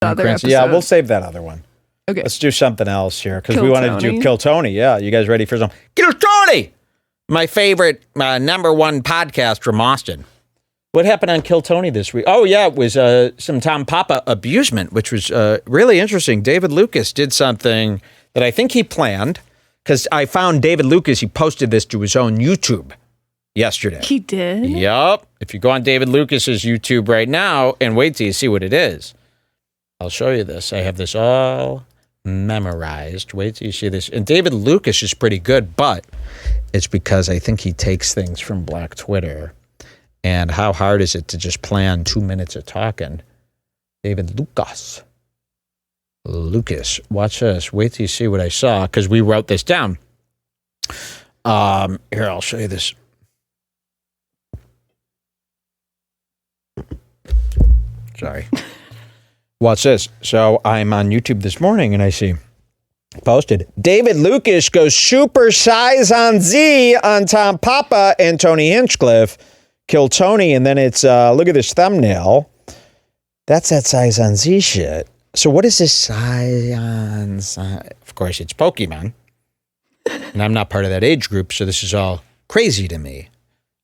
other episode. Yeah, we'll save that other one. Okay. Let's do something else here because we wanted to do Kill Tony. Yeah, you guys ready for some? Kill Tony! My favorite number one podcast from Austin. What happened on Kill Tony this week? Oh, yeah, it was some Tom Papa abusement, which was really interesting. David Lucas did something that I think he planned because I found David Lucas, he posted this to his own YouTube yesterday. He did? Yup. If you go on David Lucas's YouTube right now and wait till you see what it is. I'll show you this. I have this all memorized. Wait till you see this. And David Lucas is pretty good, but it's because I think he takes things from Black Twitter. And how hard is it to just plan 2 minutes of talking? David Lucas. Watch this. Wait till you see what I saw, because we wrote this down. Here, I'll show you this. Sorry. Watch this. So I'm on YouTube this morning, and I see posted, David Lucas goes super size on Z on Tom Papa and Tony Hinchcliffe. Kill Tony, and then it's, look at this thumbnail. That's that size on Z shit. So what is this size on Z? Of course, it's Pokemon. And I'm not part of that age group, so this is all crazy to me.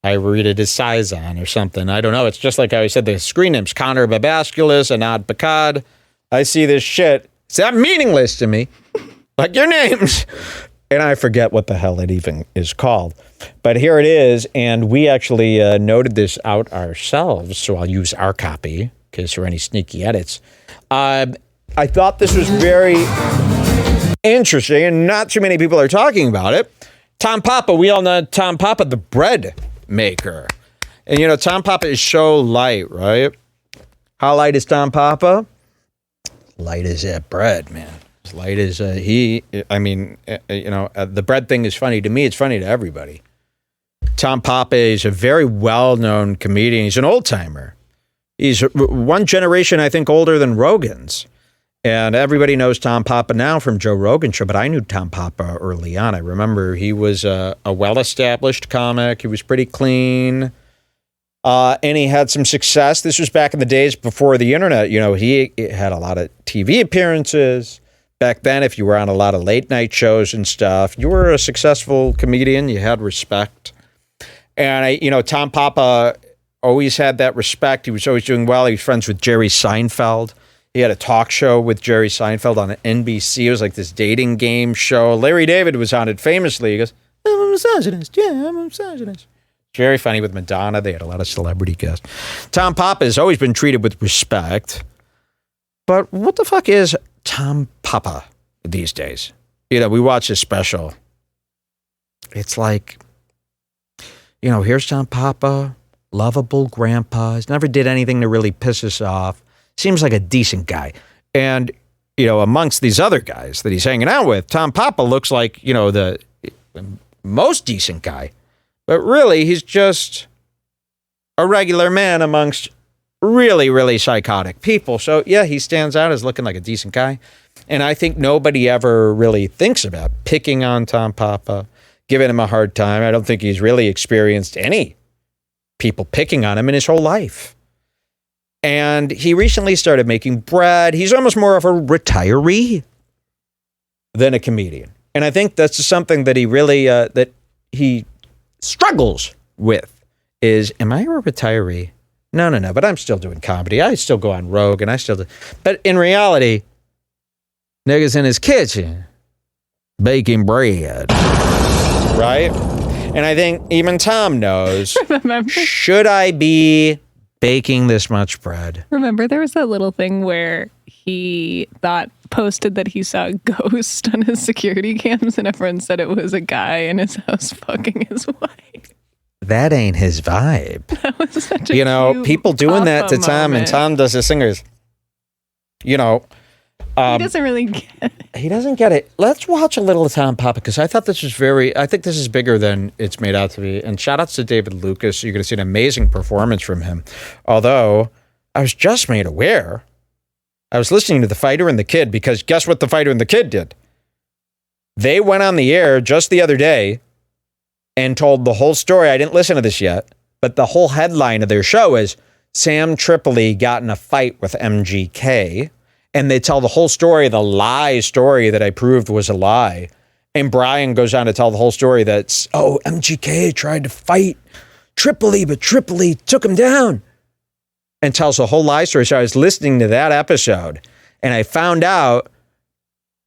I read it as size on or something. I don't know. It's just like I said, the screen names, Connor Babasculus, Anad Bakad. I see this shit. It's that meaningless to me. Like your names. And I forget what the hell it even is called. But here it is, and we actually noted this out ourselves, so I'll use our copy in case there are any sneaky edits. I thought this was very interesting, and not too many people are talking about it. Tom Papa, we all know Tom Papa, the bread maker. And, you know, Tom Papa is so light, right? How light is Tom Papa? Light as that bread, man. As light as the bread thing is funny to me. It's funny to everybody. Tom Papa is a very well-known comedian. He's an old-timer. He's one generation, I think, older than Rogan's. And everybody knows Tom Papa now from Joe Rogan Show, but I knew Tom Papa early on. I remember he was a well-established comic. He was pretty clean. And he had some success. This was back in the days before the internet. You know, he had a lot of TV appearances. Back then, if you were on a lot of late night shows and stuff, you were a successful comedian. You had respect. And, Tom Papa always had that respect. He was always doing well. He was friends with Jerry Seinfeld. He had a talk show with Jerry Seinfeld on NBC. It was like this dating game show. Larry David was on it famously. He goes, I'm a misogynist. Yeah, I'm a misogynist. Very funny with Madonna. They had a lot of celebrity guests. Tom Papa has always been treated with respect. But what the fuck is Tom Papa these days? We watch this special. It's like, here's Tom Papa, lovable grandpa. He's never did anything to really piss us off. Seems like a decent guy. And, amongst these other guys that he's hanging out with, Tom Papa looks like, the most decent guy. But really, he's just a regular man amongst really, really psychotic people. So, yeah, he stands out as looking like a decent guy. And I think nobody ever really thinks about picking on Tom Papa, giving him a hard time. I don't think he's really experienced any people picking on him in his whole life. And he recently started making bread. He's almost more of a retiree than a comedian. And I think that's something that he really, that he struggles with is, am I a retiree? No, but I'm still doing comedy. I still go on Rogue and I still do. But in reality, nigga's in his kitchen baking bread. Right? And I think even Tom knows, should I be baking this much bread? Remember there was that little thing where he posted that he saw a ghost on his security cams and everyone said it was a guy in his house fucking his wife. That ain't his vibe. That was such a people doing that to Tom, moment. And Tom does his singers. He doesn't really get it. He doesn't get it. Let's watch a little of Tom Papa, because I thought this was I think this is bigger than it's made out to be. And shout outs to David Lucas. You're going to see an amazing performance from him. Although, I was just made aware. I was listening to The Fighter and the Kid, because guess what The Fighter and the Kid did? They went on the air just the other day and told the whole story. I didn't listen to this yet, but the whole headline of their show is Sam Tripoli got in a fight with MGK. and they tell the whole story, the lie story that I proved was a lie. And Brian goes on to tell the whole story that's, MGK tried to fight Tripoli, but Tripoli took him down. And tells the whole lie story. So I was listening to that episode, and I found out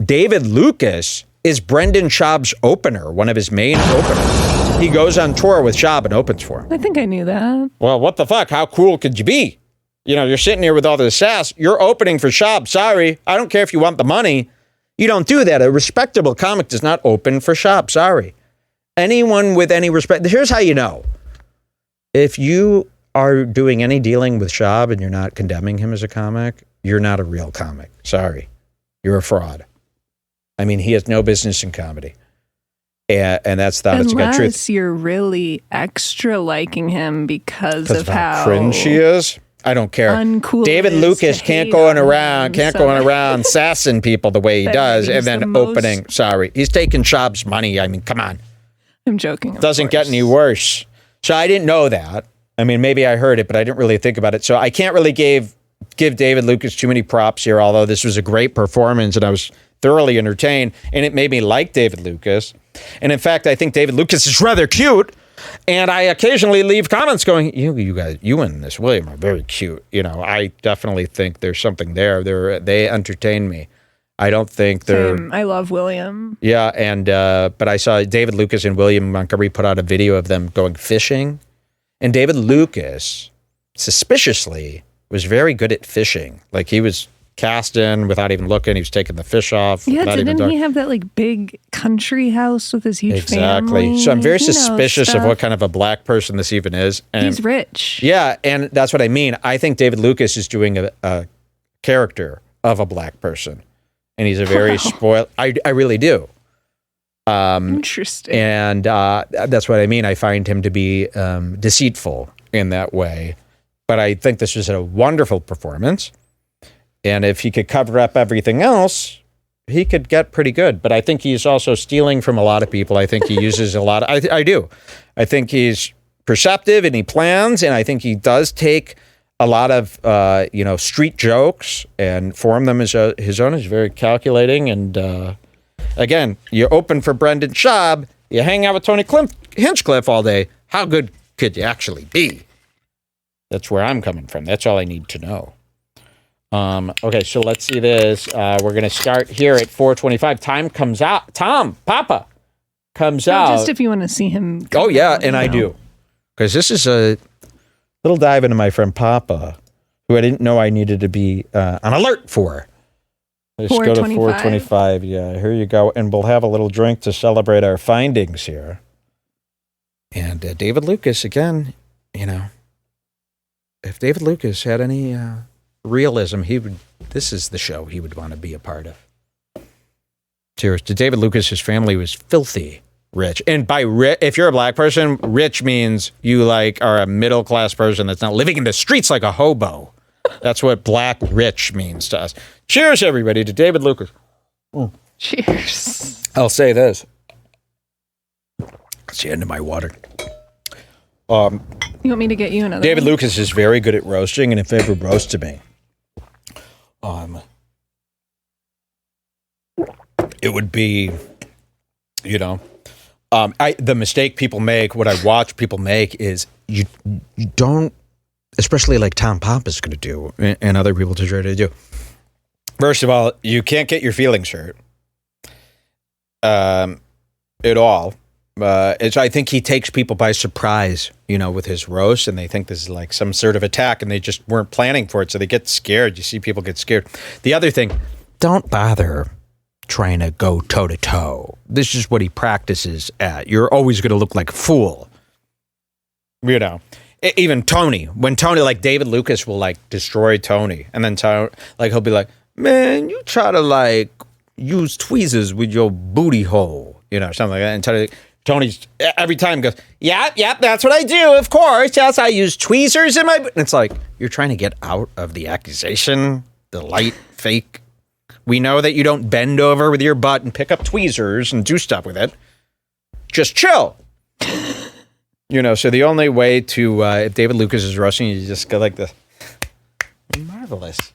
David Lucas is Brendan Schaub's opener, one of his main openers. He goes on tour with Schaub and opens for him. I think I knew that. Well, what the fuck? How cool could you be? You know, you're sitting here with all this sass. You're opening for Schaub. Sorry. I don't care if you want the money. You don't do that. A respectable comic does not open for Schaub. Sorry. Anyone with any respect. Here's how you know. If you are doing any dealing with Schaub and you're not condemning him as a comic, you're not a real comic. Sorry. You're a fraud. I mean, he has no business in comedy. And that's the honest to God truth. Unless you're really extra liking him because of how cringe he is. I don't care. Uncool David Lucas can't go around sassing people the way he does and then opening. Sorry. He's taking Schaub's money. I mean, come on. I'm joking. Doesn't get any worse. So I didn't know that. I mean, maybe I heard it, but I didn't really think about it. So I can't really give David Lucas too many props here, although this was a great performance and I was thoroughly entertained and it made me like David Lucas. And in fact, I think David Lucas is rather cute. And I occasionally leave comments going, you guys, you and this William are very cute. You know, I definitely think there's something there. They entertain me. I don't think they're... I love William. Yeah, and but I saw David Lucas and William Montgomery put out a video of them going fishing. And David Lucas, suspiciously, was very good at fishing. Like, he was casting without even looking. He was taking the fish off. Yeah, didn't he have that, like, big country house with his huge family? So I'm very suspicious of what kind of a black person this even is. And he's rich. Yeah, and that's what I mean. I think David Lucas is doing a character of a black person. And he's a very spoiled... I really do. Interesting. And that's what I mean. I find him to be deceitful in that way. But I think this was a wonderful performance. And if he could cover up everything else, he could get pretty good. But I think he's also stealing from a lot of people. I think he uses a lot. I do. I think he's perceptive and he plans. And I think he does take a lot of, street jokes and form them as his own. He's very calculating. And again, you open for Brendan Schaub, you hang out with Tony Hinchcliffe all day. How good could you actually be? That's where I'm coming from. That's all I need to know. Okay, so let's see this. We're going to start here at 4:25. Time comes out. Papa comes out. Just if you want to see him. Oh, yeah, and I do. Because this is a little dive into my friend Papa, who I didn't know I needed to be on alert for. Let's go to 4:25. Yeah, here you go. And we'll have a little drink to celebrate our findings here. And David Lucas, again, if David Lucas had any realism, this is the show he would want to be a part of. Cheers to David Lucas. His family was filthy rich. And by if you're a black person, rich means you are a middle-class person that's not living in the streets like a hobo. That's what black rich means to us. Cheers, everybody, to David Lucas. Cheers. I'll say this. It's the end of my water. You want me to get you another David one? Lucas is very good at roasting, and if ever roasted me, it would be, the mistake people make, what I watch people make is you don't, especially like Tom Papa's going to do and other people to try to do. First of all, you can't get your feelings hurt at all. I think he takes people by surprise, with his roast, and they think this is like some sort of attack, and they just weren't planning for it, so they get scared. You see people get scared. The other thing, don't bother trying to go toe-to-toe. This is what he practices at. You're always going to look like a fool. Even Tony. When Tony, like David Lucas will destroy Tony, and then he'll be like, man, you try to use tweezers with your booty hole, something like that, and Tony's every time goes, yep, that's what I do, of course. Yes, I use tweezers in my... And it's like, you're trying to get out of the accusation, the light, fake. We know that you don't bend over with your butt and pick up tweezers and do stuff with it. Just chill. So the only way to, if David Lucas is roasting, you just go like this. Marvelous.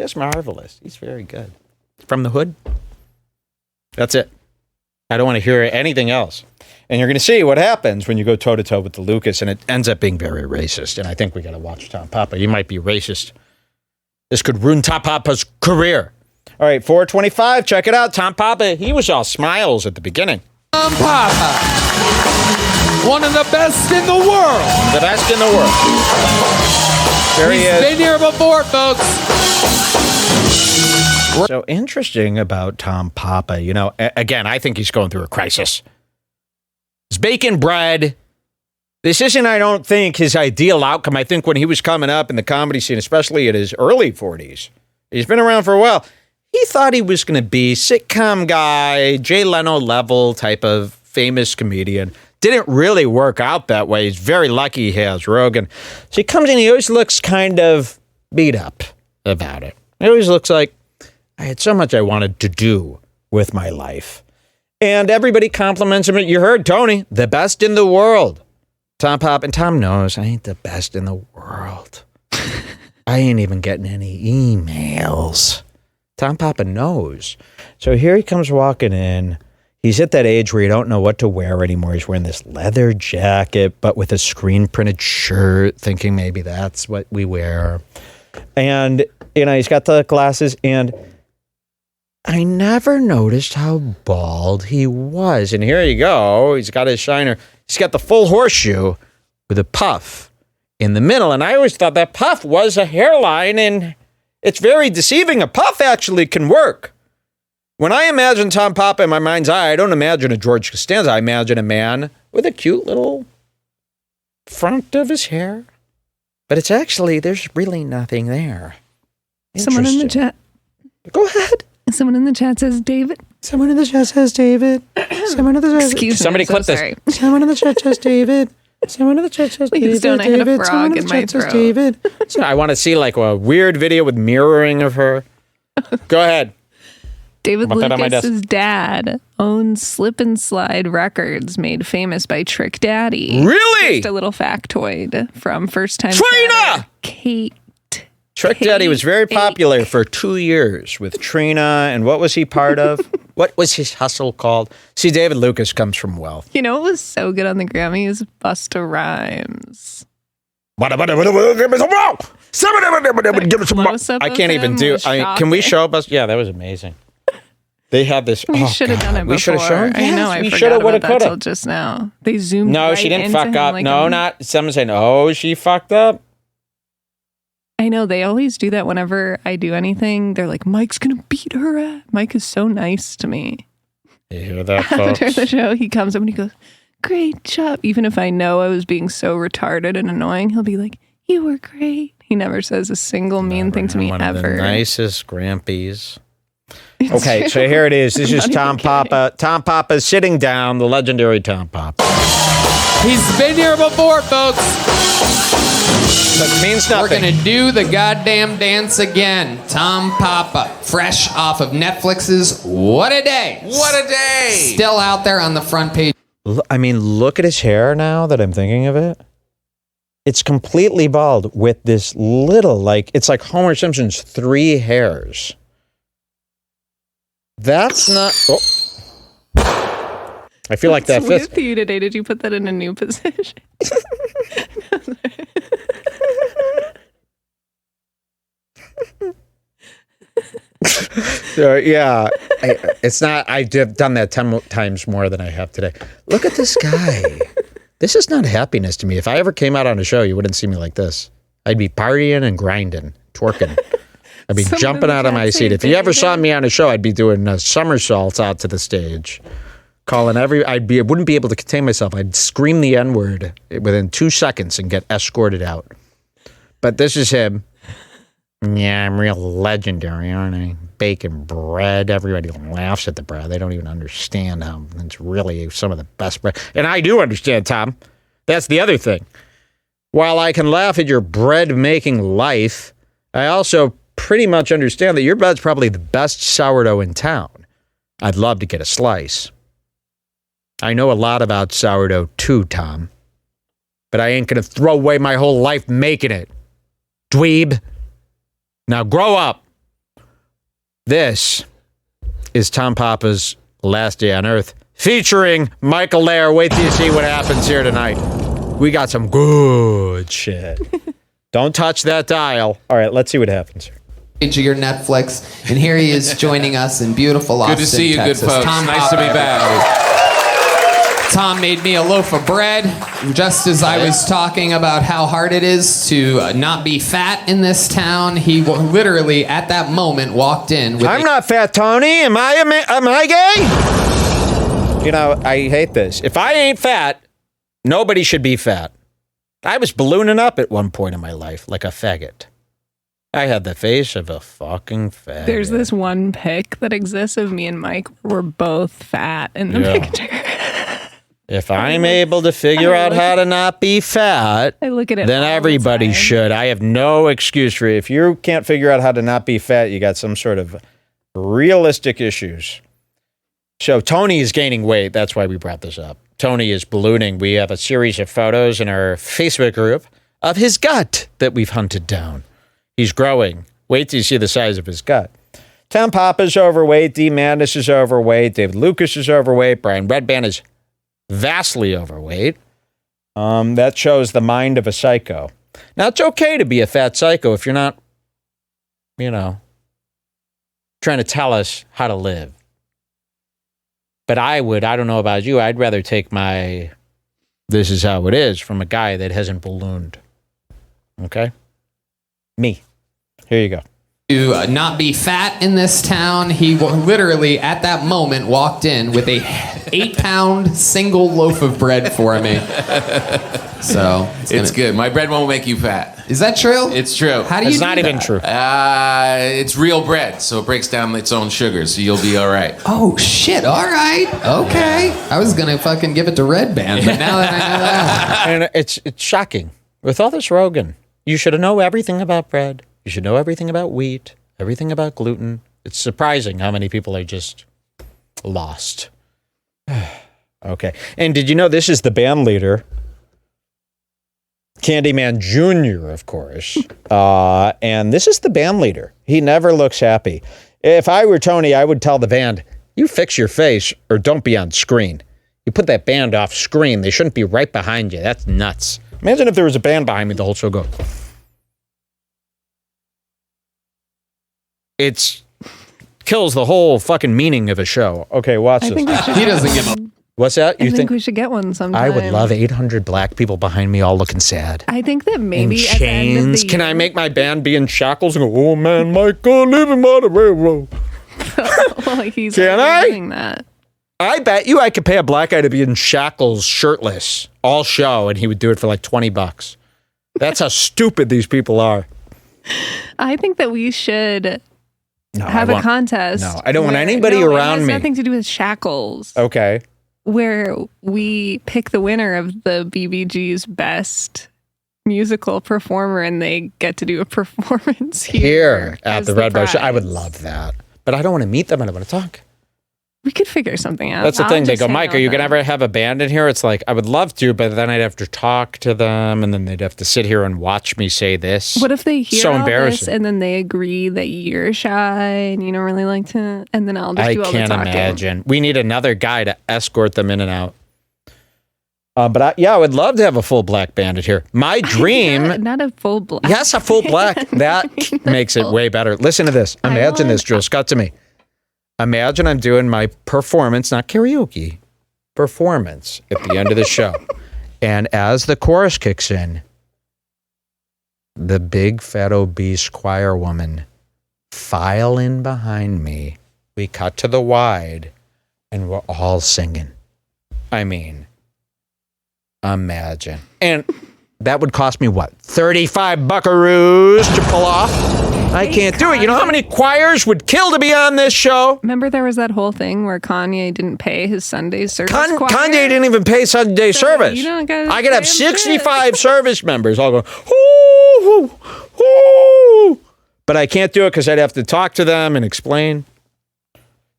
Just marvelous. He's very good. From the hood. That's it. I don't want to hear anything else. And you're going to see what happens when you go toe-to-toe with the Lucas, and it ends up being very racist. And I think we got to watch Tom Papa. He might be racist. This could ruin Tom Papa's career. All right, 425, check it out. Tom Papa, he was all smiles at the beginning. Tom Papa, one of the best in the world. The best in the world. There he is. He's been here before, folks. So interesting about Tom Papa, you know, again, I think he's going through a crisis. He's baking bread. This isn't, I don't think, his ideal outcome. I think when he was coming up in the comedy scene, especially at his early 40s, he's been around for a while. He thought he was going to be sitcom guy, Jay Leno level type of famous comedian. Didn't really work out that way. He's very lucky he has Rogan. So he comes in, he always looks kind of beat up about it. He always looks like, I had so much I wanted to do with my life. And everybody compliments him. You heard Tony, the best in the world. Tom Pop, and Tom knows I ain't the best in the world. I ain't even getting any emails. Tom Papa knows. So here he comes walking in. He's at that age where you don't know what to wear anymore. He's wearing this leather jacket, but with a screen printed shirt, thinking maybe that's what we wear. And, you know, he's got the glasses, and I never noticed how bald he was. And here you go. He's got his shiner. He's got the full horseshoe with a puff in the middle. And I always thought that puff was a hairline, and it's very deceiving. A puff actually can work. When I imagine Tom Papa in my mind's eye, I don't imagine a George Costanza. I imagine a man with a cute little front of his hair. But it's actually, there's really nothing there. Someone in the chat. Go ahead. Someone in the chat says David. Someone in the chat says David. Someone in the chat. Excuse me. Somebody clip this. Someone in the chat says David. Someone in the chat says David. Please don't. I had a frog in my throat. David. So I want to see like a weird video with mirroring of her. Go ahead. David Lucas's dad owns Slip and Slide Records, made famous by Trick Daddy. Really? Just a little factoid from First Time Trina! Kate. Trick Daddy was very popular for 2 years with Trina, and what was he part of? What was his hustle called? See, David Lucas comes from wealth. You know what was so good on the Grammys? Busta Rhymes. I can't even do. Can we show us? Yeah, that was amazing. They had this. We should have done it before. We should have shown. I know. I forgot about that till just now. They zoomed. No, right she didn't into fuck up. like No, not. Someone saying, "Oh, she fucked up." I know. They always do that whenever I do anything. They're like, "Mike's gonna beat her ass." Mike is so nice to me. You hear that, folks? After the show, he comes up and he goes, "Great job." Even if I know I was being so retarded and annoying, he'll be like, "You were great." He never says a single mean thing to me one ever. Of the nicest grampies. Okay, so here it is. This is Tom Papa. Tom Papa sitting down, the legendary Tom Papa. He's been here before, folks. That means nothing. We're going to do the goddamn dance again. Tom Papa, fresh off of Netflix's What a Day. What a day! Still out there on the front page. I mean, look at his hair now that I'm thinking of it. It's completely bald with this little, like, it's like Homer Simpson's 3 hairs. That's not. Oh. I feel like that fits. With you today, did you put that in a new position? Yeah, it's not. I've done that 10 times more than I have today. Look at this guy. This is not happiness to me. If I ever came out on a show, you wouldn't see me like this. I'd be partying and grinding, twerking. I'd be jumping out of my seat. If you ever saw me on a show, I'd be doing somersaults out to the stage, calling I wouldn't be able to contain myself. I'd scream the N-word within 2 seconds and get escorted out. But this is him. Yeah, I'm real legendary, aren't I? Baking bread. Everybody laughs at the bread. They don't even understand how it's really some of the best bread. And I do understand, Tom. That's the other thing. While I can laugh at your bread-making life, I also pretty much understand that your bread's probably the best sourdough in town. I'd love to get a slice. I know a lot about sourdough too, Tom. But I ain't going to throw away my whole life making it. Dweeb. Now grow up. This is Tom Papa's Last Day on Earth, featuring Michael Lair. Wait till you see what happens here tonight. We got some good shit. Don't touch that dial. All right, let's see what happens here. Of your Netflix, and here he is joining us in beautiful Austin, Good to see you, Texas. good folks. Tom Nice to be Papa, back. Tom made me a loaf of bread just as I was talking about how hard it is to not be fat in this town. He literally, at that moment, walked in with I'm not fat, Tony. Am I gay? You know, I hate this. If I ain't fat, nobody should be fat. I was ballooning up at one point in my life like a faggot. I had the face of a fucking faggot. There's this one pic that exists of me and Mike where we're both fat in the picture. If I'm able to figure out how to not be fat, I look at it then all the everybody time. should. I have no excuse for it. If you can't figure out how to not be fat, you got some sort of realistic issues. So Tony is gaining weight. That's why we brought this up. Tony is ballooning. We have a series of photos in our Facebook group of his gut that we've hunted down. He's growing. Wait till you see the size of his gut. Tom Papa's overweight. D. Madness is overweight. David Lucas is overweight. Brian Redban is vastly overweight. That shows the mind of a psycho. Now, it's okay to be a fat psycho if you're not, trying to tell us how to live. But I don't know about you, I'd rather take my "this is how it is" from a guy that hasn't ballooned. Okay? Me. Here you go. to not be fat in this town. He literally, at that moment, walked in with a 8-pound single loaf of bread for me. So It's good. My bread won't make you fat. Is that true? It's true. How do you It's do not even that? true. It's real bread, so it breaks down its own sugar, so you'll be all right. Oh shit! All right, okay. I was gonna fucking give it to Redban, but now that I know that, And it's shocking. With all this Rogan, you should know everything about bread. You should know everything about wheat, everything about gluten. It's surprising how many people are just lost. Okay. And did you know this is the band leader? Candyman Jr., of course. And this is the band leader. He never looks happy. If I were Tony, I would tell the band, you fix your face or don't be on screen. You put that band off screen. They shouldn't be right behind you. That's nuts. Imagine if there was a band behind me, the whole show go. It kills the whole fucking meaning of a show. Okay, watch I this. think we should. he doesn't give a. What's that? I You think we should get one sometime. I would love 800 black people behind me all looking sad. I think that In maybe at the end of chains. the Can I year- make my band be in shackles and go, oh man, Michael, living by the railroad? well, he's Can already I? doing that. I bet you I could pay a black guy to be in shackles, shirtless, all show, and he would do it for like $20. That's how stupid these people are. I think that we should have a contest. No, I don't want where- anybody no, around it has me. nothing to do with shackles. Okay. Where we pick the winner of the BBG's best musical performer, and they get to do a performance Here at as the Redbar show. I would prize. love that. But I don't want to meet them. I don't want to talk. We could figure something out. That's the I'll thing. They just go, hang Mike, out are you with going to them. ever have a band in here? It's like, I would love to, but then I'd have to talk to them, and then they'd have to sit here and watch me say this. What if they hear So all this embarrassing. and then they agree that you're shy and you don't really like to, and then I'll just I do all can't the talking. imagine. We need another guy to escort them in and out. But I would love to have a full black bandit here. My dream, Not a full black. yes, a full black. That makes it way better. Listen to this. Imagine this, Jules. Cut to me. Imagine I'm doing my performance, not karaoke, performance at the end of the show. And as the chorus kicks in, the big fat obese choir woman file in behind me. We cut to the wide and we're all singing. I mean, imagine. And that would cost me what? 35 buckaroos to pull off? I can't do it. You know how many choirs would kill to be on this show? Remember there was that whole thing where Kanye didn't pay his Sunday service choir? Kanye didn't even pay Sunday service. you don't gotta I could have pay him 65 service members all going, ooh, ooh, ooh. But I can't do it because I'd have to talk to them and explain.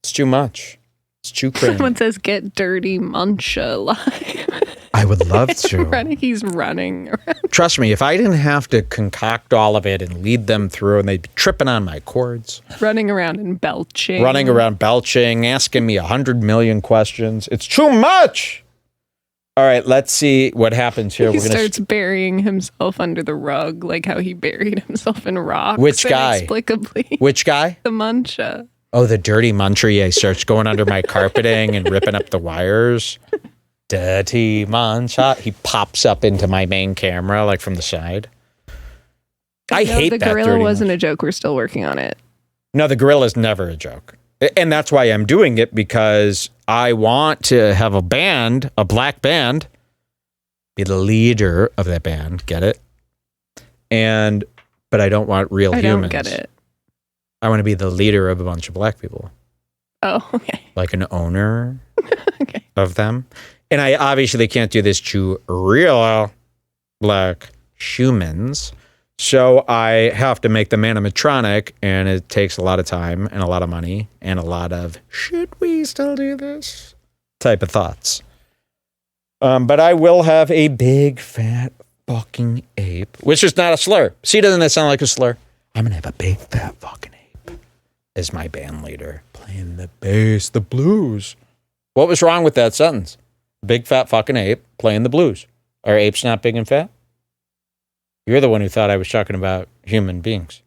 It's too much. It's too crazy. Someone says, get dirty, Muncha live. I would love to. He's running around. Trust me, if I didn't have to concoct all of it and lead them through and they'd be tripping on my cords. Running around and belching. Asking me 100 million questions. It's too much. All right, let's see what happens here. He starts burying himself under the rug, like how he buried himself in rocks. Which guy? Inexplicably. Which guy? The Muncha. Oh, the dirty muncher. Yeah, he starts going under my carpeting and ripping up the wires. Dirty muncher. He pops up into my main camera, like from the side. I hate that. The gorilla wasn't a joke. We're still working on it. No, the gorilla's never a joke. And that's why I'm doing it, because I want to have a band, a black band, be the leader of that band. Get it? But I don't want real humans. I don't get it. I want to be the leader of a bunch of black people. Oh, okay. Like an owner of them. And I obviously can't do this to real black humans. So I have to make them animatronic, and it takes a lot of time and a lot of money and a lot of, should we still do this? Type of thoughts. But I will have a big, fat, fucking ape, which is not a slur. See, doesn't that sound like a slur? I'm going to have a big, fat, fucking ape as my band leader, playing the bass, the blues. What was wrong with that sentence? Big, fat, fucking ape playing the blues. Are apes not big and fat? You're the one who thought I was talking about human beings.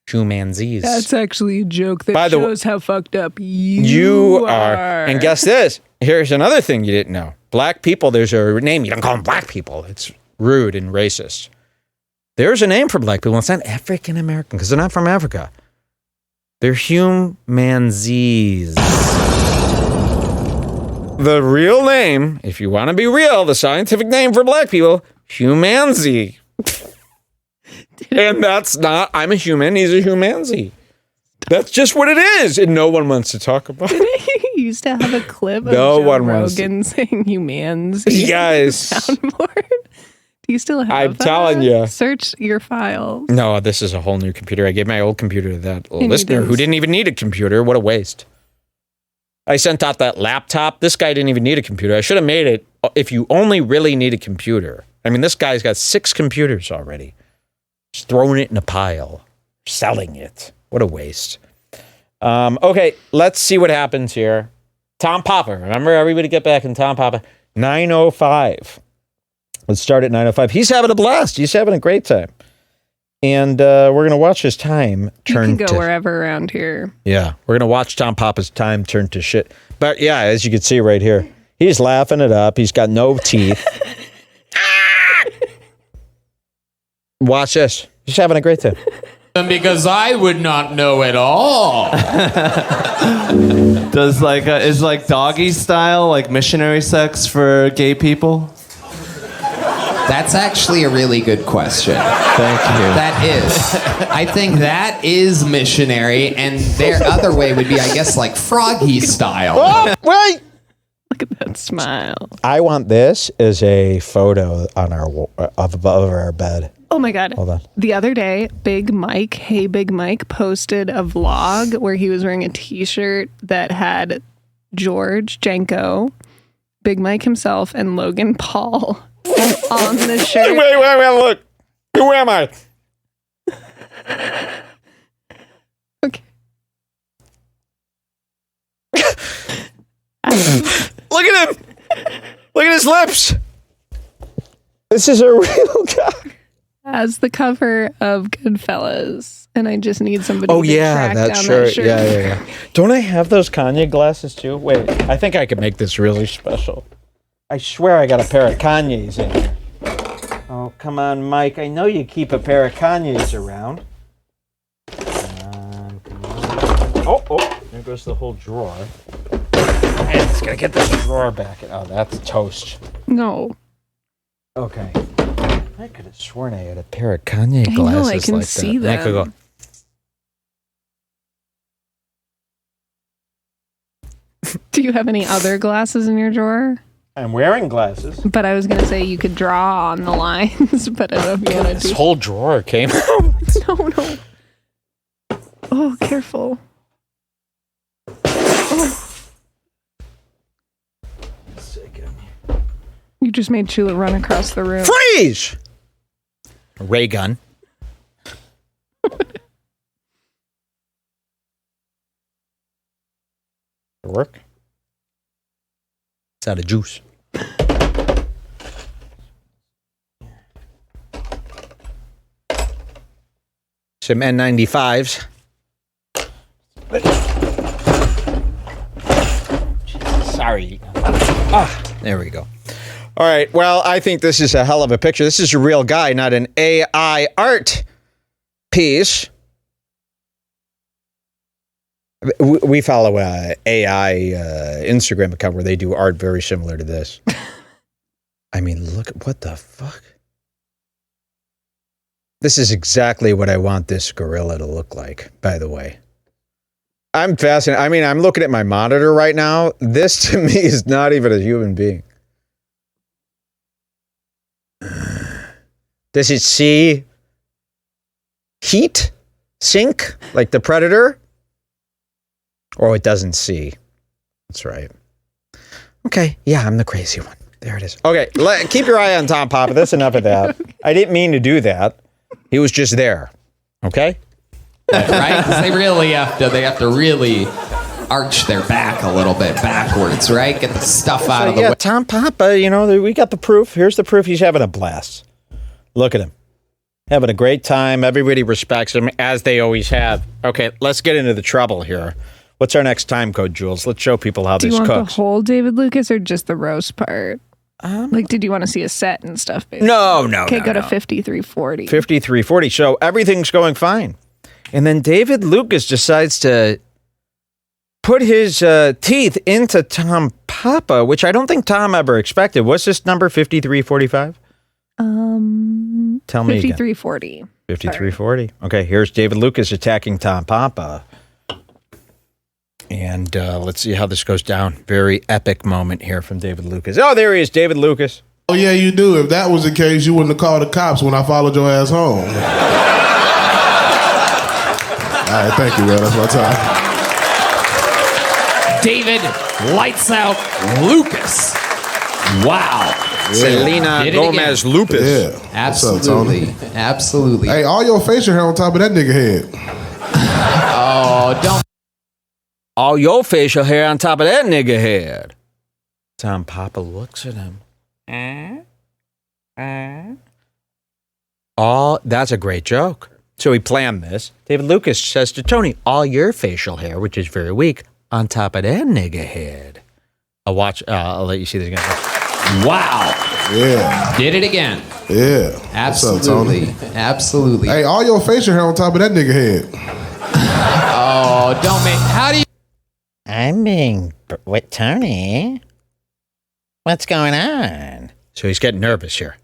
Humanzees. That's actually a joke that shows how fucked up you are. And guess this. Here's another thing you didn't know. Black people, there's a name. You don't call them black people. It's rude and racist. There's a name for black people. It's not African American because they're not from Africa. They're humanzees. The real name, if you want to be real, the scientific name for black people, humanzee. And that's not, I'm a human, he's a humanzee. That's just what it is. And no one wants to talk about it. You used to have a clip of Joe Rogan saying humans. Guys. Soundboard. Do you still have I'm that? telling you. Search your files. No, this is a whole new computer. I gave my old computer to that listener who didn't even need a computer. What a waste. I sent out that laptop. This guy didn't even need a computer. I should have made it if you only really need a computer. I mean, this guy's got 6 computers already. Just throwing it in a pile. Selling it. What a waste. Okay, let's see what happens here. Tom Papa. Remember, everybody get back in Tom Papa. 9:05. Let's start at 9:05. He's having a blast. He's having a great time. And we're going to watch his time turn to... You can go wherever around here. Yeah, we're going to watch Tom Papa's time turn to shit. But yeah, as you can see right here, he's laughing it up. He's got no teeth. Watch this. He's having a great time. Because I would not know at all. Does is doggy style like missionary sex for gay people? That's actually a really good question. Thank you. That is. I think that is missionary, and their other way would be, I guess, like froggy style. Oh, wait! Look at that smile. I want this as a photo on our above our bed. Oh my God. Hold on. The other day, Big Mike, Hey Big Mike, posted a vlog where he was wearing a t-shirt that had George Janko, Big Mike himself, and Logan Paul on the shirt. Wait, look. Who am I? Okay. Look at him. Look at his lips. This is a real guy. As the cover of Goodfellas, and I just need somebody to track that down shirt. that shirt. Yeah. Don't I have those Kanye glasses too? Wait, I think I could make this really special. I swear I got a pair of Kanye's in here. Oh, come on, Mike. I know you keep a pair of Kanye's around. Come on. Oh, there goes the whole drawer. Man, it's gonna get this drawer back. Oh, that's toast. No. Okay. I could have sworn I had a pair of Kanye glasses. I know, I can like see that. I could them. go. Do you have any other glasses in your drawer? I'm wearing glasses. But I was going to say you could draw on the lines, but I don't know if you want to do... This whole drawer came out. No. Oh, careful. Oh. You just made Chula run across the room. Freeze! Ray gun. Work? It's out of juice. Some N95s. Sorry. There we go. All right. Well, I think this is a hell of a picture. This is a real guy, not an AI art piece. We follow a AI Instagram account where they do art very similar to this. I mean, look at what the fuck. This is exactly what I want this gorilla to look like, by the way. I'm fascinated. I mean, I'm looking at my monitor right now. This to me is not even a human being. Does it see heat sink like the Predator? Or it doesn't see. That's right. Okay. Yeah, I'm the crazy one. There it is. Okay. Keep your eye on Tom Papa. That's enough of that. I didn't mean to do that. He was just there. Okay? Right? 'Cause they have to really arch their back a little bit backwards, right? Get the stuff out of the way. Tom Papa, we got the proof. Here's the proof he's having a blast. Look at him. Having a great time. Everybody respects him, as they always have. Okay, let's get into the trouble here. What's our next time code, Jules? Let's show people how this cooks. Do you want the whole David Lucas or just the roast part? Did you want to see a set and stuff? Basically? No. Okay, go to 5340. 5340. So everything's going fine. And then David Lucas decides to put his teeth into Tom Papa, which I don't think Tom ever expected. What's this number, 5345? Tell me 5340. 5340. Okay, here's David Lucas attacking Tom Papa. And let's see how this goes down. Very epic moment here from David Lucas. Oh, there he is, David Lucas. Oh, yeah, you do. If that was the case, you wouldn't have called the cops when I followed your ass home. All right, thank you, man. That's my time. David Lights Out Lucas. Wow. Yeah. Selena Gomez again. Lupus. Yeah. Absolutely. What's up, Absolutely. Hey, all your facial hair on top of that nigga head. Oh, don't. All your facial hair on top of that nigga head. Tom Papa looks at him. Oh, that's a great joke. So he planned this. David Lucas says to Tony, all your facial hair, which is very weak, on top of that nigga head. I'll let you see this again. Wow. Yeah. Did it again. Yeah. Absolutely. What's up, Tony? Absolutely. Hey, all your facial hair on top of that nigga head. Oh, don't make. How do you. I'm being with Tony. What's going on? So he's getting nervous here.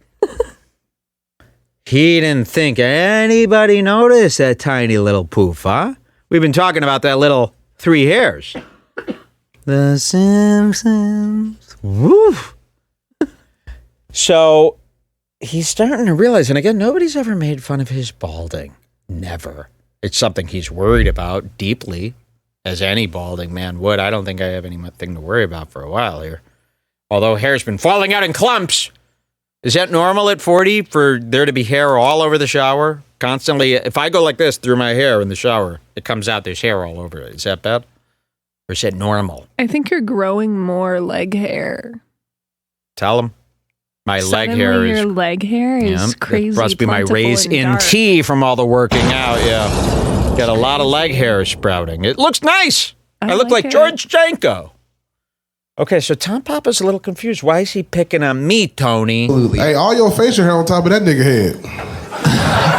He didn't think anybody noticed that tiny little poof, huh? We've been talking about that little 3 hairs. The Simpsons. Woof. So he's starting to realize, and again, nobody's ever made fun of his balding. Never. It's something he's worried about deeply, as any balding man would. I don't think I have anything to worry about for a while here. Although hair's been falling out in clumps. Is that normal at 40 for there to be hair all over the shower? Constantly, if I go like this through my hair in the shower, it comes out, there's hair all over it. Is that bad? Or is that normal? I think you're growing more leg hair. Tell him. My leg hair is... Your leg hair is crazy. It must be my raise in dark. tea from all the working out, yeah. Got a lot of leg hair sprouting. It looks nice. I look like George Janko. Okay, so Tom Papa's a little confused. Why is he picking on me, Tony? Absolutely. Hey, all your facial hair on top of that nigga head.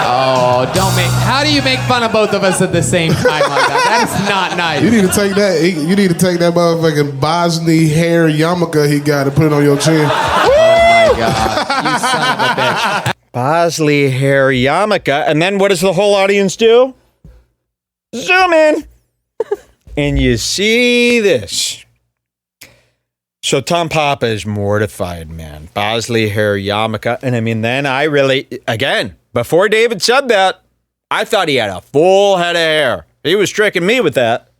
Oh, don't make. How do you make fun of both of us at the same time like that? That's not nice. You need to take that. You need to take that motherfucking Bosnia hair yarmulke he got and put it on your chin. Oh my God, you son of a bitch. Bosley hair yarmulke. And then what does the whole audience do? Zoom in. And you see this. So Tom Papa is mortified, man. Bosley hair yarmulke. And I mean, then I really, again, before David said that, I thought he had a full head of hair. He was tricking me with that.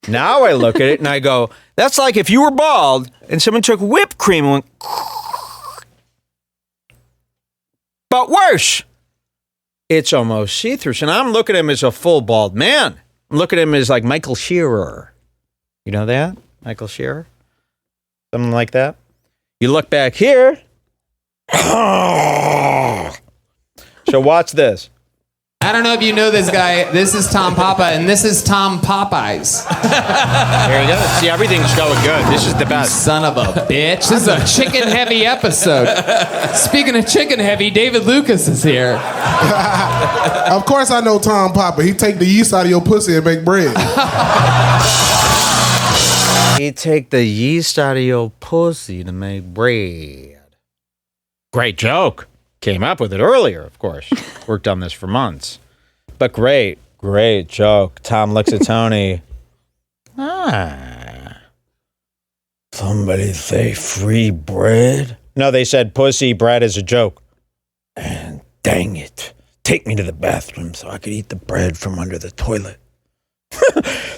Now I look at it and I go, that's like if you were bald and someone took whipped cream and went but worse. It's almost see-through. So now I'm looking at him as a full bald man. I'm looking at him as like Michael Shearer. You know that? Michael Shearer? Something like that. You look back here. So watch this. I don't know if you know this guy. This is Tom Papa, and this is Tom Popeyes. There you go. See, everything's going good. This is the best. Son of a bitch. This is a chicken-heavy episode. Speaking of chicken-heavy, David Lucas is here. Of course I know Tom Papa. He take the yeast out of your pussy and make bread. He take the yeast out of your pussy to make bread. Great joke. Came up with it earlier, of course. Worked on this for months. But great joke. Tom looks at Tony. Somebody say free bread? No, they said pussy bread is a joke. And dang it. Take me to the bathroom so I could eat the bread from under the toilet.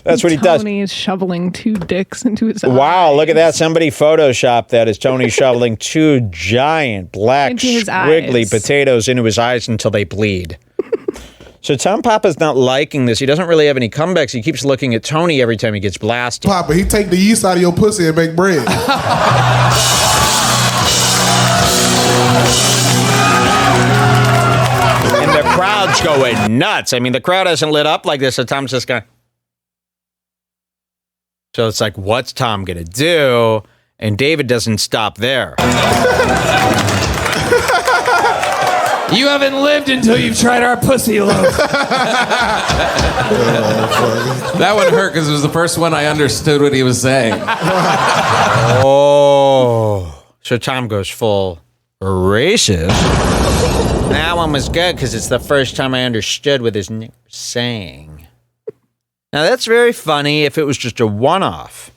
That's what he does. Tony is shoveling 2 dicks into his eyes. Wow, look at that. Somebody photoshopped that as Tony shoveling 2 giant black squiggly potatoes into his eyes until they bleed. So Tom Papa's not liking this. He doesn't really have any comebacks. He keeps looking at Tony every time he gets blasted. Papa, he take the yeast out of your pussy and make bread. And the crowd's going nuts. I mean, the crowd hasn't lit up like this, so Tom's just going... So it's like, what's Tom going to do? And David doesn't stop there. You haven't lived until you've tried our pussy loaf. That one hurt because it was the first one I understood what he was saying. Oh. So Tom goes full racist. That one was good because it's the first time I understood what his nigger was saying. Now, that's very funny if it was just a one-off.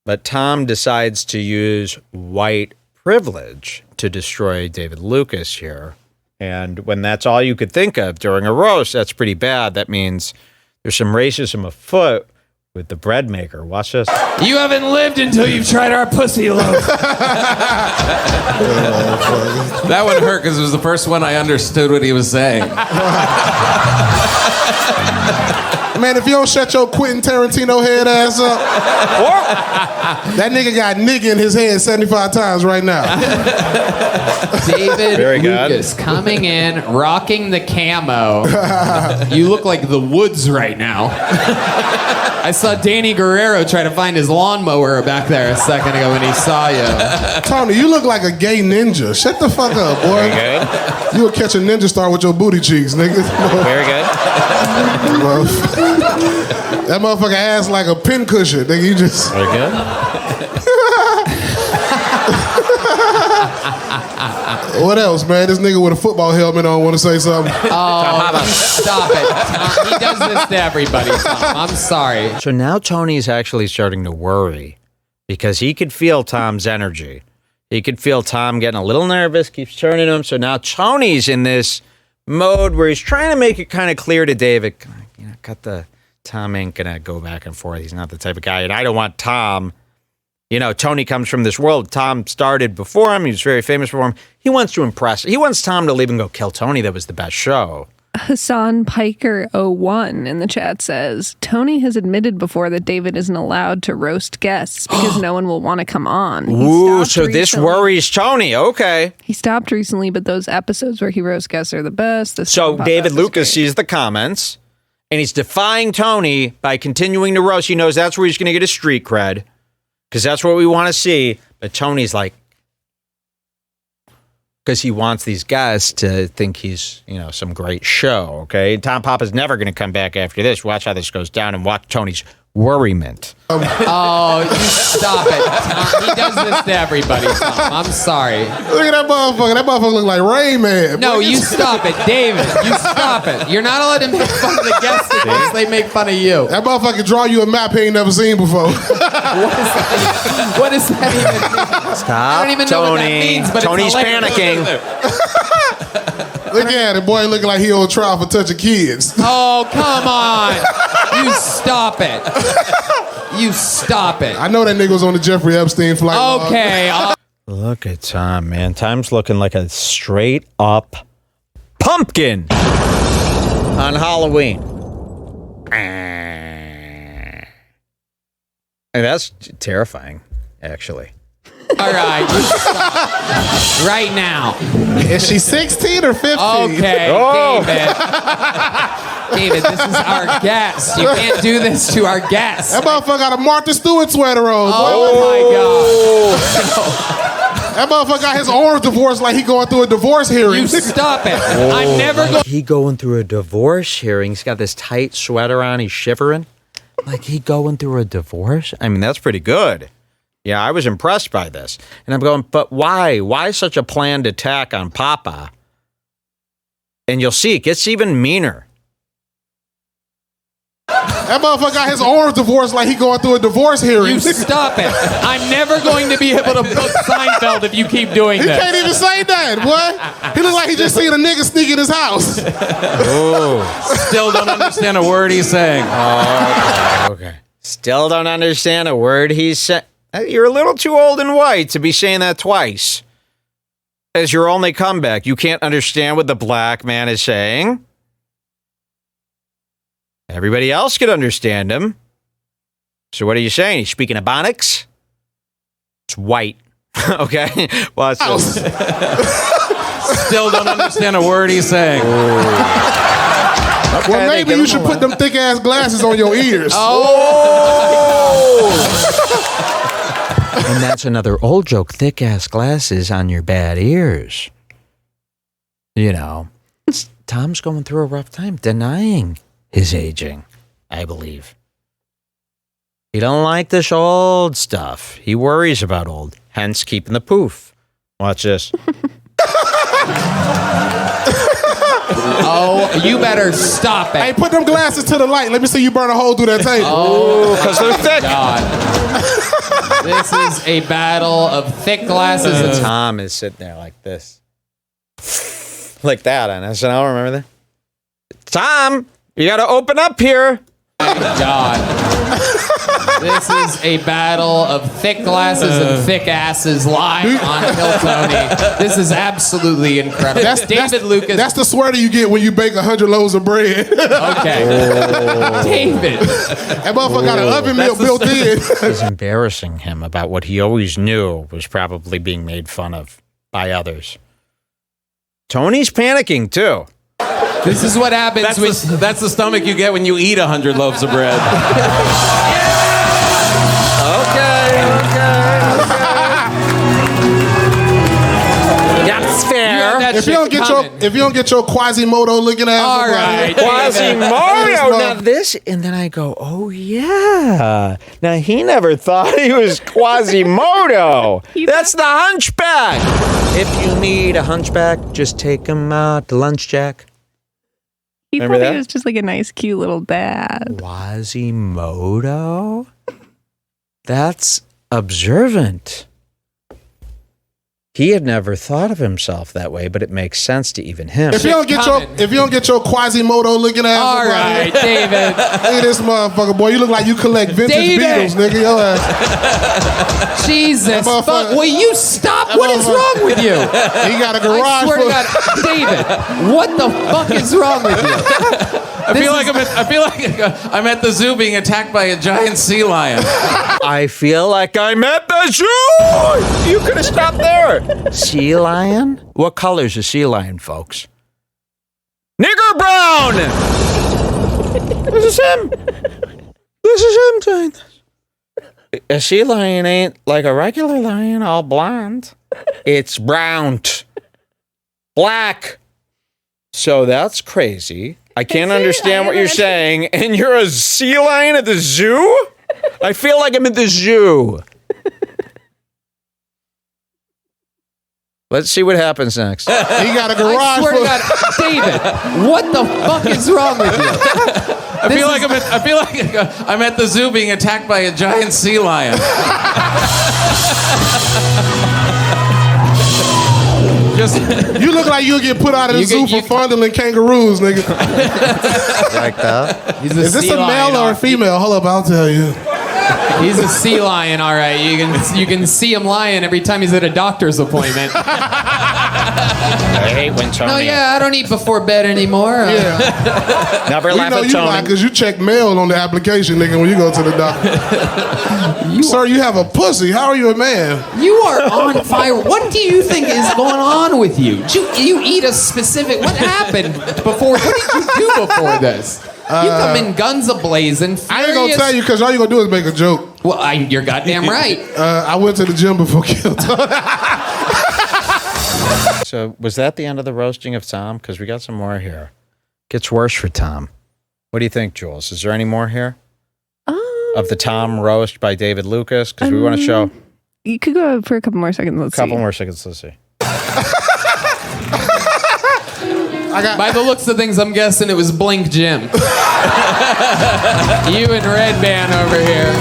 But Tom decides to use white privilege to destroy David Lucas here. And when that's all you could think of during a roast, that's pretty bad. That means there's some racism afoot with the bread maker. Watch this. You haven't lived until you've tried our pussy loaf. That one hurt because it was the first one I understood what he was saying. Man, if you don't shut your Quentin Tarantino head ass up, that nigga got nigga in his head 75 times right now. David Very Lucas good. coming in, rocking the camo. You look like the Woods right now. I saw Danny Guerrero try to find his lawnmower back there a second ago when he saw you. Tony, you look like a gay ninja. Shut the fuck up, boy. Very good. You would catch a ninja star with your booty cheeks, nigga. Very good. That motherfucker ass like a pin cushion, nigga. You just... Very good. What else, man? This nigga with a football helmet on want to say something. Oh, stop it. Tom, he does this to everybody, Tom. I'm sorry. So now Tony's actually starting to worry because he could feel Tom's energy. He could feel Tom getting a little nervous, keeps turning him. So now Tony's in this mode where he's trying to make it kind of clear to David, you know, Tom ain't going to go back and forth. He's not the type of guy. And I don't want Tom. You know, Tony comes from this world. Tom started before him. He was very famous before him. He wants to impress. He wants Tom to leave and go kill Tony. That was the best show. Hassan Piker 01 in the chat says, Tony has admitted before that David isn't allowed to roast guests because no one will want to come on. Ooh, so this worries Tony. Okay. He stopped recently, but those episodes where he roasts guests are the best. So David Lucas sees the comments, and he's defying Tony by continuing to roast. He knows that's where he's going to get his street cred, because that's what we want to see. But Tony's like, because he wants these guys to think he's, you know, some great show, okay? Tom Papa's never going to come back after this. Watch how this goes down and watch Tony's worriment. Oh, you stop it, Tom. He does this to everybody, Tom. I'm sorry. Look at that motherfucker. That motherfucker look like Rain Man. No, you stop it, David. You stop it. You're not allowed to make fun of the guests unless they make fun of you. That motherfucker draw you a map he ain't never seen before. What does that even mean? Stop, I don't even know what that means, but Tony's it's hilarious. panicking. Look at it, boy. Looking like he on trial for touching kids. Oh, come on. You stop it. You stop it. I know that nigga was on the Jeffrey Epstein flight. Okay. Look at Tom, man. Tom's looking like a straight up pumpkin on Halloween. And that's terrifying, actually. All right, you stop right now. Is she 16 or 15? Okay, Oh. David, this is our guest. You can't do this to our guest. That motherfucker got a Martha Stewart sweater on. Oh my God. That motherfucker got his arms divorced like he going through a divorce hearing. You stop it. I'm never going. He going through a divorce hearing. He's got this tight sweater on. He's shivering. Like he going through a divorce? I mean, that's pretty good. Yeah, I was impressed by this. And I'm going, but why? Why such a planned attack on Papa? And you'll see, it gets even meaner. That motherfucker got his arms divorced like he going through a divorce hearing. You stop it. I'm never going to be able to book Seinfeld if you keep doing He this. can't even say that, boy. He look like he just seen a nigga sneak in his house. Still don't understand a word he's saying. Okay. Still don't understand a word he's saying. You're a little too old and white to be saying that twice. As your only comeback, you can't understand what the black man is saying. Everybody else could understand him. So what are you saying? He's speaking Ebonics? It's white. Okay? Well, it's Still don't understand a word he's saying. Well, maybe you should put them thick ass glasses on your ears. And that's another old joke. Thick ass glasses on your bad ears. You know, Tom's going through a rough time denying his aging, I believe. He don't like this old stuff. He worries about old, hence keeping the poof. Watch this. Oh, you better stop Hey, it. put them glasses to the light. Let me see you burn a hole through that table. Oh, because they're thick. God. This is a battle of thick glasses. And Tom is sitting there like this. Like that on SNL, remember that? Tom, you got to open up here. God. This is a battle of thick glasses and thick asses live on Hill Tony. This is absolutely incredible. David Lucas. That's the sweater you get when you bake 100 loaves of bread. Okay. David. That motherfucker got an oven mitt built in. He's embarrassing him about what he always knew was probably being made fun of by others. Tony's panicking, too. This is what happens That's the stomach you get when you eat 100 loaves of bread. That's fair. If you don't get your Quasimodo looking ass All up out right. here. Quasimodo. Now this, and then I go, oh yeah. Now he never thought he was Quasimodo. That's the hunchback. If you need a hunchback, just take him out to lunch, Jack. He Remember thought that? he was just like a nice, cute little dad. Quasimodo? That's observant. He had never thought of himself that way, but it makes sense to even him. If you don't get your Quasimodo looking ass All up out right, here. David. Look at this motherfucker, boy. You look like you collect vintage David! Beatles, nigga. Your ass. Jesus. That Fuck. motherfucker- Will you stop? What is wrong with you? He got a I garage swear to full. God, David, what the fuck is wrong with you? I feel like I'm at the zoo being attacked by a giant sea lion. I feel like I'm at the zoo. You could have stopped there. Sea lion? What color's a sea lion, folks? Nigger brown. This is him. This is him saying this. A sea lion ain't like a regular lion, all blonde. It's brown, black. So that's crazy. I can't understand what you're saying. And you're a sea lion at the zoo? I feel like I'm at the zoo. Let's see what happens next. He got a garage I swear full. to God, David, what the fuck is wrong with you? I feel like I'm at the zoo being attacked by a giant sea lion. You look like you'll get put out of the zoo for fondling kangaroos, nigga. Like that? Is this a male or a female? Hold up, I'll tell you. He's a sea lion, all right. You can see him lying every time he's at a doctor's appointment. I hate when Tony. Oh yeah, I don't eat before bed anymore. Never laugh at you lie Tony. because you check mail on the application, nigga, when you go to the doctor. Sir, you have a pussy. How are you a man? You are on fire. What do you think is going on with you? You eat a specific. What happened before? What did you do before this? You come in guns a-blazing. I ain't gonna tell you because all you gonna do is make a joke. Well, you're goddamn right. I went to the gym before Kill Tony. So was that the end of the roasting of Tom? Because we got some more here. Gets worse for Tom. What do you think, Jules? Is there any more here? Of the Tom roast by David Lucas? Because we want to show. You could go for a couple more seconds. Let's see. More seconds. Let's see. By the looks of things, I'm guessing it was Blink Jim. You and Redban over here.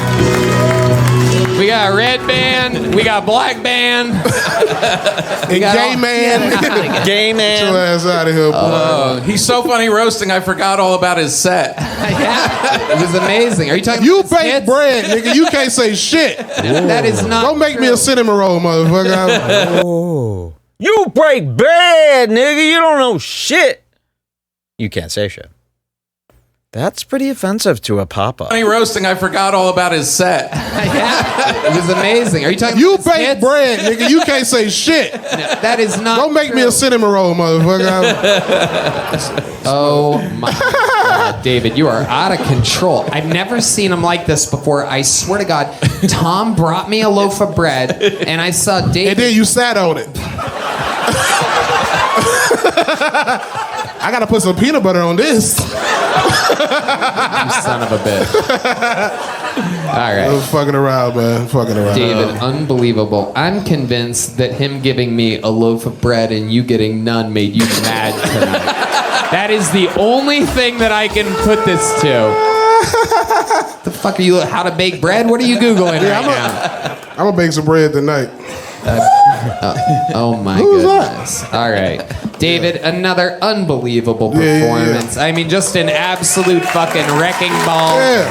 We got Redban, we got Black Band, and Gay Man. Gay Man. Get your ass out of here, boy. He's so funny roasting, I forgot all about his set. Yeah, it was amazing. Are you talking You about his bake kids? bread, nigga. You can't say shit. That is not Don't make me a cinnamon roll, motherfucker. Oh. You break bread, nigga. You don't know shit. You can't say shit. That's pretty offensive to a papa. Funny roasting, I forgot all about his set. Yeah, it was amazing. Are you talking You about his bake kids? bread, nigga. You can't say shit. That is not Don't make me a cinnamon roll, motherfucker. Oh my God, David, you are out of control. I've never seen him like this before. I swear to God, Tom brought me a loaf of bread, and I saw David. And then you sat on it. I gotta put some peanut butter on this. You son of a bitch. All right. I'm fucking around, man. Fucking around. David, unbelievable. I'm convinced that him giving me a loaf of bread and you getting none made you mad tonight. That is the only thing that I can put this to. The fuck are you? How to bake bread? What are you Googling right now? I'm gonna bake some bread tonight. Oh my Who's goodness. All right. David, another unbelievable performance. Yeah. I mean, just an absolute fucking wrecking ball. Yeah.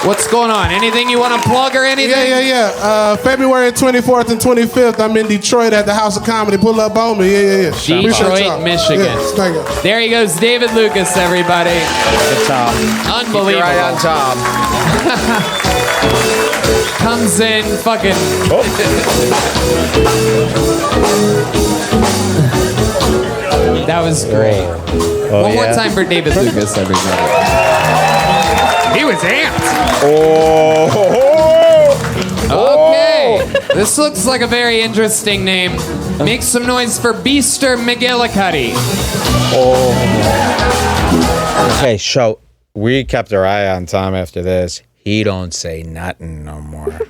What's going on? Anything you want to plug or anything? Yeah. February 24th and 25th, I'm in Detroit at the House of Comedy. Pull up on me. Yeah. Detroit, Michigan. Yeah, thank you. There he goes, David Lucas, everybody. Tom. Unbelievable. Keep your eye on Tom. Comes in, fucking. That was great. One more time for David Lucas, everybody. He was amped. Okay. This looks like a very interesting name. Make some noise for Beaster McGillicuddy. Okay, so we kept our eye on Tom after this. He don't say nothing no more.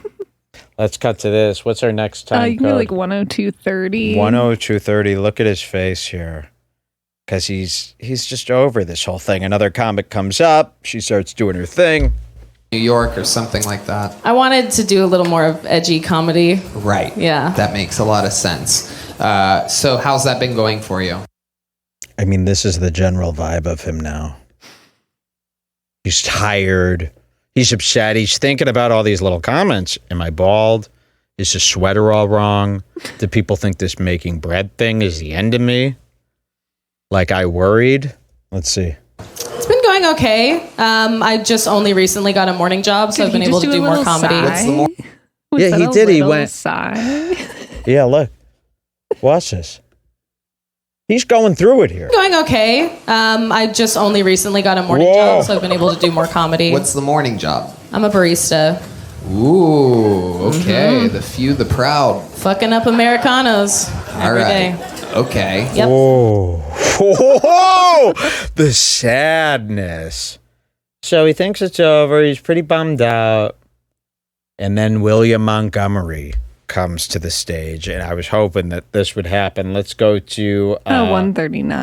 Let's cut to this. What's our next time You can do code? like 102.30. 102.30. Look at his face here. Because he's just over this whole thing. Another comic comes up. She starts doing her thing. New York or something like that. I wanted to do a little more of edgy comedy. Right. Yeah. That makes a lot of sense. So how's that been going for you? I mean, this is the general vibe of him now. He's tired. He's upset. He's thinking about all these little comments. Am I bald? Is the sweater all wrong? Do people think this making bread thing is the end of me? Like I worried? Let's see. It's been going okay. I just only recently got a morning job, so I've been able to do more comedy. Yeah, he did. He went. Sigh? Yeah, look. Watch this. He's going through it here. Going okay. I just only recently got a morning job, so I've been able to do more comedy. What's the morning job? I'm a barista. Ooh, okay. The few, the proud. Fucking up Americanos every day. Okay. Yep. Oh, the sadness. So he thinks it's over. He's pretty bummed out. And then William Montgomery comes to the stage, and I was hoping that this would happen. Let's go to 139.